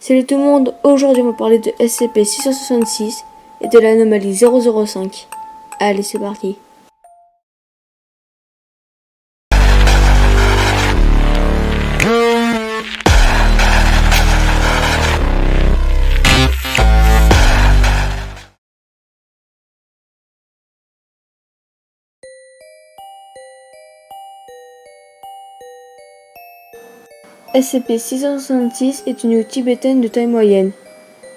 Salut tout le monde, aujourd'hui on va parler de SCP-666 et de l'anomalie 005. Allez, c'est parti. SCP-666 est une yourte tibétaine de taille moyenne.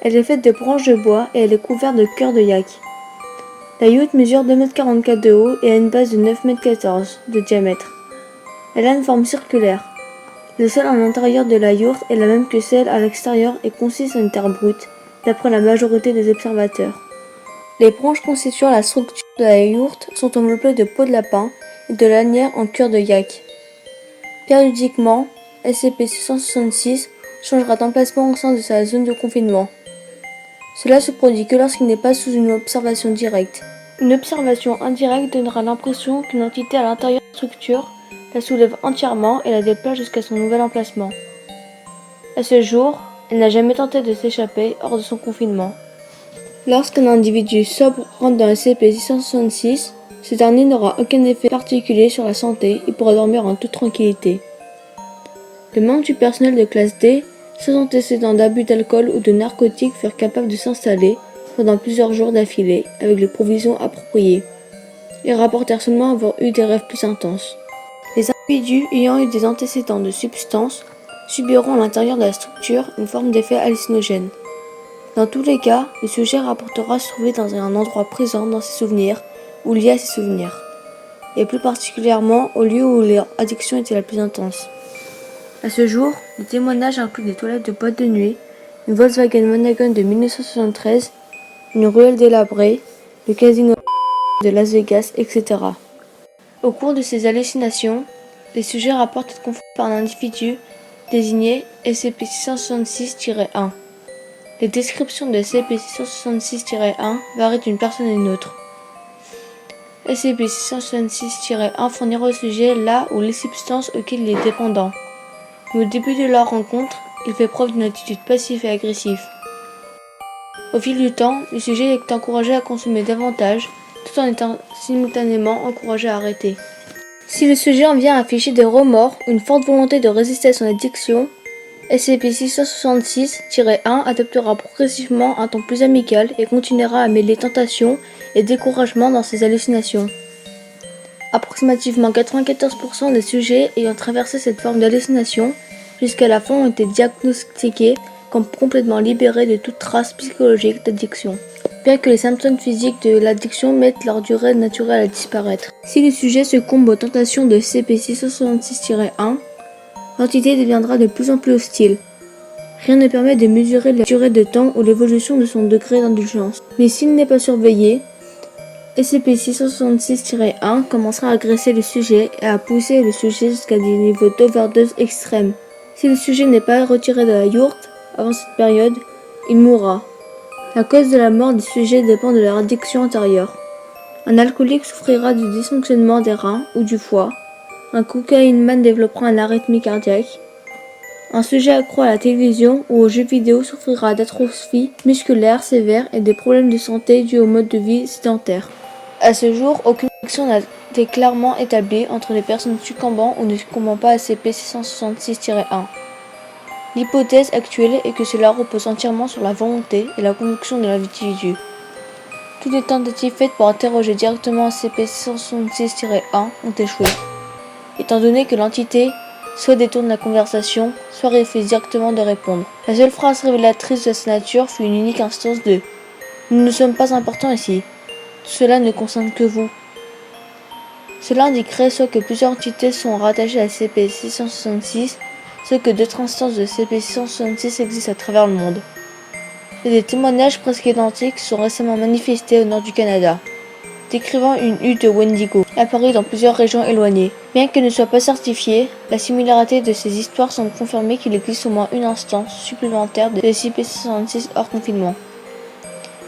Elle est faite de branches de bois et elle est couverte de cœurs de yak. La yourte mesure 2,44 m de haut et a une base de 9,14 m de diamètre. Elle a une forme circulaire. Le sol à l'intérieur de la yourte est la même que celle à l'extérieur et consiste en une terre brute, d'après la majorité des observateurs. Les branches constituant la structure de la yourte sont enveloppées de peaux de lapin et de lanières en cœur de yak. Périodiquement, SCP-666 changera d'emplacement au sein de sa zone de confinement. Cela se produit que lorsqu'il n'est pas sous une observation directe. Une observation indirecte donnera l'impression qu'une entité à l'intérieur de la structure la soulève entièrement et la déplace jusqu'à son nouvel emplacement. À ce jour, elle n'a jamais tenté de s'échapper hors de son confinement. Lorsqu'un individu sobre rentre dans SCP-666, ce dernier n'aura aucun effet particulier sur la santé et pourra dormir en toute tranquillité. Les membres du personnel de classe D, sans antécédents d'abus d'alcool ou de narcotiques, furent capables de s'installer pendant plusieurs jours d'affilée avec les provisions appropriées. Ils rapportèrent seulement avoir eu des rêves plus intenses. Les individus ayant eu des antécédents de substances subiront à l'intérieur de la structure une forme d'effet hallucinogène. Dans tous les cas, le sujet rapportera se trouver dans un endroit présent dans ses souvenirs ou lié à ses souvenirs, et plus particulièrement au lieu où leur addiction était la plus intense. À ce jour, les témoignages incluent des toilettes de boîte de nuit, une Volkswagen Monagon de 1973, une ruelle délabrée, le casino de Las Vegas, etc. Au cours de ces hallucinations, les sujets rapportent être confrontés par un individu désigné SCP-666-1. Les descriptions de SCP-666-1 varient d'une personne à une autre. SCP-666-1 fournira au sujet là où les substances auxquelles il est dépendant. Mais au début de leur rencontre, il fait preuve d'une attitude passive et agressive. Au fil du temps, le sujet est encouragé à consommer davantage, tout en étant simultanément encouragé à arrêter. Si le sujet en vient à afficher des remords ou une forte volonté de résister à son addiction, SCP-666-1 adoptera progressivement un ton plus amical et continuera à mêler tentation et découragement dans ses hallucinations. Approximativement 94% des sujets ayant traversé cette forme d'hallucination jusqu'à la fin ont été diagnostiqués comme complètement libérés de toute trace psychologique d'addiction, bien que les symptômes physiques de l'addiction mettent leur durée naturelle à disparaître. Si le sujet succombe aux tentations de SCP-666-1, l'entité deviendra de plus en plus hostile. Rien ne permet de mesurer la durée de temps ou l'évolution de son degré d'indulgence. Mais s'il n'est pas surveillé, SCP-666-1 commencera à agresser le sujet et à pousser le sujet jusqu'à des niveaux d'overdose extrêmes. Si le sujet n'est pas retiré de la yourte avant cette période, il mourra. La cause de la mort du sujet dépend de leur addiction antérieure. Un alcoolique souffrira du dysfonctionnement des reins ou du foie. Un cocaïneman développera un arythmie cardiaque. Un sujet accro à la télévision ou aux jeux vidéo souffrira d'atrophie musculaire sévère et des problèmes de santé dus au mode de vie sédentaire. À ce jour, aucune connexion n'a été clairement établie entre les personnes succombant ou ne succombant pas à SCP-666-1. L'hypothèse actuelle est que cela repose entièrement sur la volonté et la conviction de l'individu. Toutes les tentatives faites pour interroger directement SCP-666-1 ont échoué, étant donné que l'entité soit détourne la conversation, soit refuse directement de répondre. La seule phrase révélatrice de sa nature fut une unique instance de « Nous ne sommes pas importants ici. Tout cela ne concerne que vous ». Cela indiquerait soit que plusieurs entités sont rattachées à SCP-666, soit que d'autres instances de SCP-666 existent à travers le monde. Et des témoignages presque identiques sont récemment manifestés au nord du Canada, décrivant une hutte de Wendigo, apparue dans plusieurs régions éloignées. Bien qu'elle ne soit pas certifiée, la similarité de ces histoires semble confirmer qu'il existe au moins une instance supplémentaire de SCP-666 hors confinement.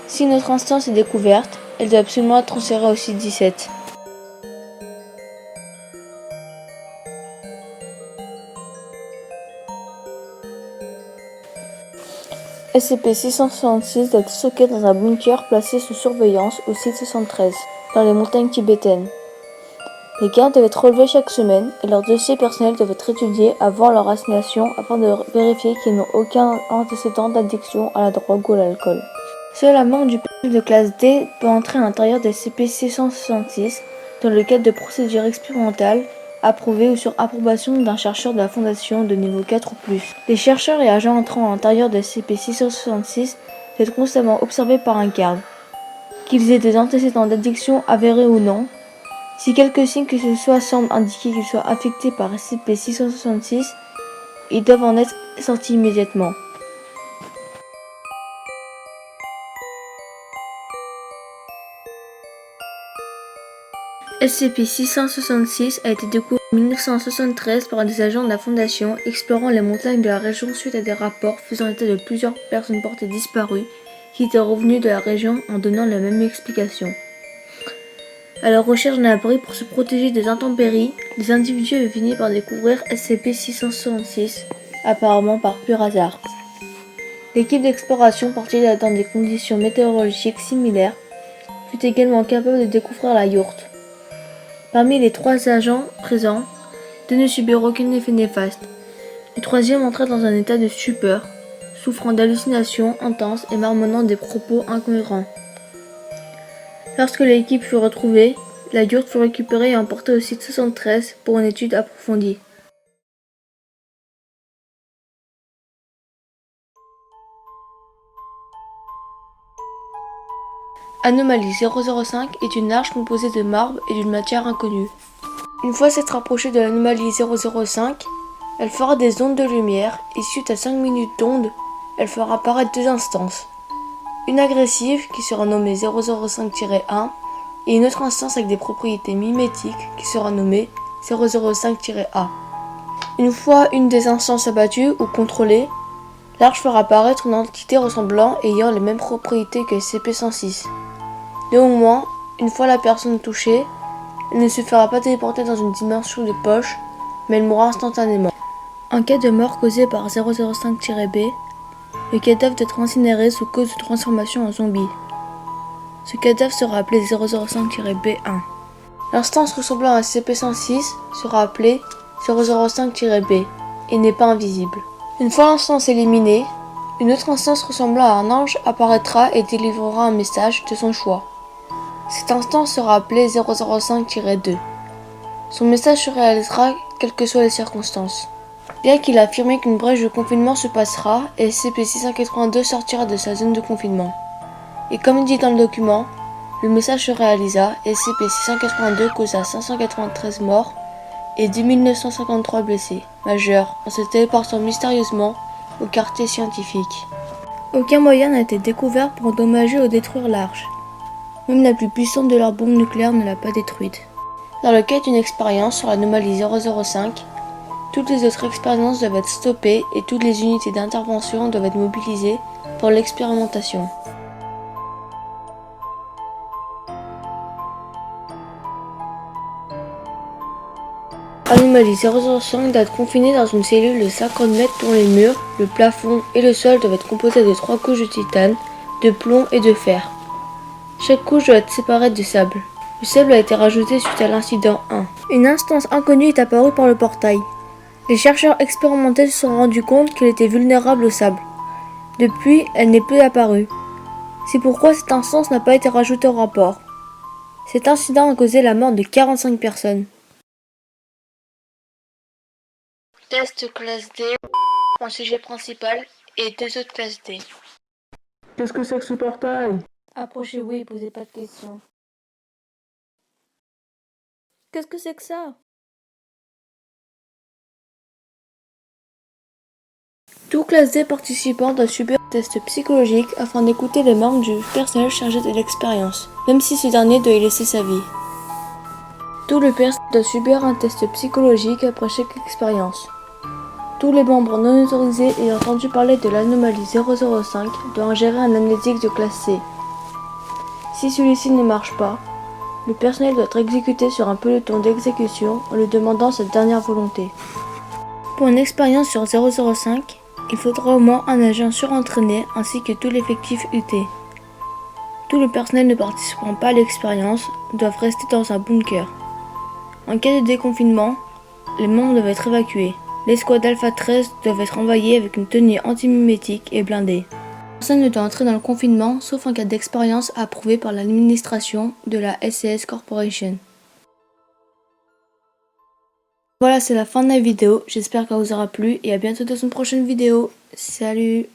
Si une autre instance est découverte, elle doit absolument être transférée au site 17. SCP-666 doit être stocké dans un bunker placé sous surveillance au site 73, dans les montagnes tibétaines. Les gardes doivent être relevés chaque semaine et leurs dossiers personnels doivent être étudiés avant leur assignation afin de vérifier qu'ils n'ont aucun antécédent d'addiction à la drogue ou à l'alcool. Seul un membre du personnel de classe D peut entrer à l'intérieur des SCP-666 dans le cadre de procédures expérimentales approuvées ou sur approbation d'un chercheur de la Fondation de niveau 4 ou plus. Les chercheurs et agents entrant à l'intérieur des SCP-666 doivent être constamment observés par un garde. Qu'ils aient des antécédents d'addiction avérés ou non, si quelques signes que ce soit semblent indiquer qu'ils soient affectés par SCP-666, ils doivent en être sortis immédiatement. SCP-666 a été découvert en 1973 par des agents de la Fondation explorant les montagnes de la région suite à des rapports faisant état de plusieurs personnes portées disparues qui étaient revenues de la région en donnant la même explication. À la recherche d'un abri pour se protéger des intempéries, les individus avaient fini par découvrir SCP-666, apparemment par pur hasard. L'équipe d'exploration, partie dans des conditions météorologiques similaires, fut également capable de découvrir la yourte. Parmi les 3 agents présents, 2 ne subirent aucun effet néfaste. Le 3e entra dans un état de stupeur, souffrant d'hallucinations intenses et marmonnant des propos incohérents. Lorsque l'équipe fut retrouvée, la yourte fut récupérée et emportée au site 73 pour une étude approfondie. Anomalie 005 est une arche composée de marbre et d'une matière inconnue. Une fois s'être rapprochée de l'anomalie 005, elle fera des ondes de lumière et suite à 5 minutes d'ondes, elle fera apparaître 2 instances. Une agressive qui sera nommée 005-1 et une autre instance avec des propriétés mimétiques qui sera nommée 005-A. Une fois une des instances abattue ou contrôlée, l'arche fera apparaître une entité ressemblant et ayant les mêmes propriétés que SCP-106. Néanmoins, une fois la personne touchée, elle ne se fera pas téléporter dans une dimension de poche, mais elle mourra instantanément. En cas de mort causée par 005-B, le cadavre doit être incinéré sous cause de transformation en zombie. Ce cadavre sera appelé 005-B1. L'instance ressemblant à SCP-106 sera appelée 005-B et n'est pas invisible. Une fois l'instance éliminée, une autre instance ressemblant à un ange apparaîtra et délivrera un message de son choix. Cette instance sera appelée 005-2. Son message se réalisera quelles que soient les circonstances. Bien qu'il a affirmé qu'une brèche de confinement se passera et SCP-682 sortira de sa zone de confinement. Et comme dit dans le document, le message se réalisa et SCP-682 causa 593 morts et 10 953 blessés majeurs en se téléportant mystérieusement au quartier scientifique. Aucun moyen n'a été découvert pour endommager ou détruire l'arche. Même la plus puissante de leurs bombes nucléaires ne l'a pas détruite. Dans le cas d'une expérience sur l'anomalie 005, toutes les autres expériences doivent être stoppées et toutes les unités d'intervention doivent être mobilisées pour l'expérimentation. Anomalie 005 doit être confinée dans une cellule de 50 mètres dont les murs, le plafond et le sol doivent être composés de 3 couches de titane, de plomb et de fer. Chaque couche doit être séparée de sable. Le sable a été rajouté suite à l'incident 1. Une instance inconnue est apparue par le portail. Les chercheurs expérimentés se sont rendus compte qu'elle était vulnérable au sable. Depuis, elle n'est plus apparue. C'est pourquoi cette instance n'a pas été rajoutée au rapport. Cet incident a causé la mort de 45 personnes. Test classe D, un sujet principal et 2 autres classes D. Qu'est-ce que c'est que ce portail? Approchez-vous et posez pas de questions. Qu'est-ce que c'est que ça? Tout classe D participant doit subir un test psychologique afin d'écouter les membres du personnel chargé de l'expérience, même si ce dernier doit y laisser sa vie. Tout le personnel doit subir un test psychologique après chaque expérience. Tous les membres non autorisés ayant entendu parler de l'anomalie 005 doivent ingérer un amnésique de classe C. Si celui-ci ne marche pas, le personnel doit être exécuté sur un peloton d'exécution en lui demandant sa dernière volonté. Pour une expérience sur 005, Il faudra au moins un agent surentraîné ainsi que tout l'effectif UT. Tout le personnel ne participant pas à l'expérience doivent rester dans un bunker. En cas de déconfinement, les membres doivent être évacués. L'escouade Alpha 13 doivent être envoyés avec une tenue antimimétique et blindée. Personne ne doit entrer dans le confinement sauf en cas d'expérience approuvée par l'administration de la SCS Corporation. Voilà, c'est la fin de la vidéo. J'espère qu'elle vous aura plu et à bientôt dans une prochaine vidéo. Salut!